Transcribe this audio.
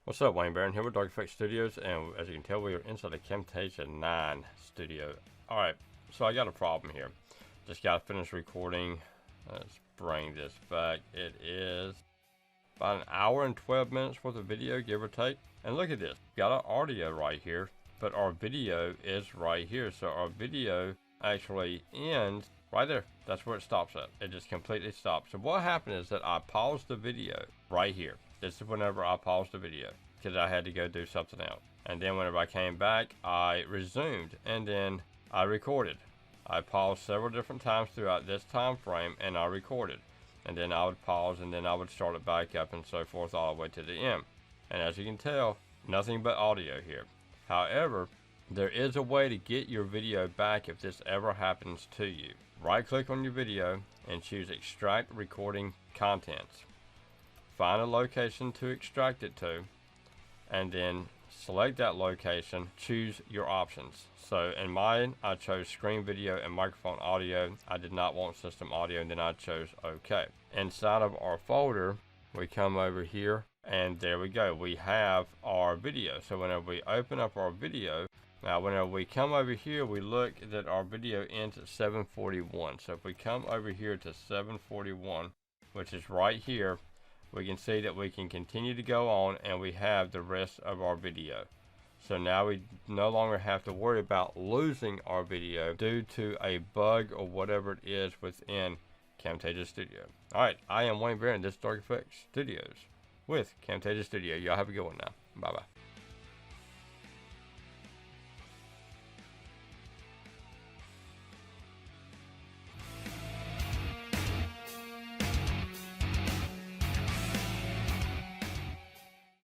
What's up, Wayne Barron here with Audio-Technica Studios, and as you can tell, we are inside the Camtasia 9 studio. Alright, so I got a problem here. Just got to finish recording. Let's bring this back. It is about an hour and 12 minutes worth of video, give or take. And look at this. Got our audio right here, but our video is right here. So our video actually ends right there. That's where it stops at. It just completely stops. So what happened is that I paused the video right here. This is whenever I paused the video because I had to go do something else. And then whenever I came back, I resumed and then I recorded. I paused several different times throughout this time frame and I recorded. And then I would pause and then I would start it back up and so forth all the way to the end. And as you can tell, nothing but audio here. However, there is a way to get your video back if this ever happens to you. Right click on your video and choose Extract Recording Contents. Find a location to extract it to, and then select that location, choose your options. So in mine, I chose screen video and microphone audio. I did not want system audio, and then I chose OK. Inside of our folder, we come over here, and there we go. We have our video. So whenever we open up our video, now whenever we come over here, we look that our video ends at 7:41. So if we come over here to 7:41, which is right here, we can see that we can continue to go on and we have the rest of our video. So now we no longer have to worry about losing our video due to a bug or whatever it is within Camtasia Studio. Alright, I am Wayne Barron. This is Audio-Technica Studios with Camtasia Studio. Y'all have a good one now. Bye bye.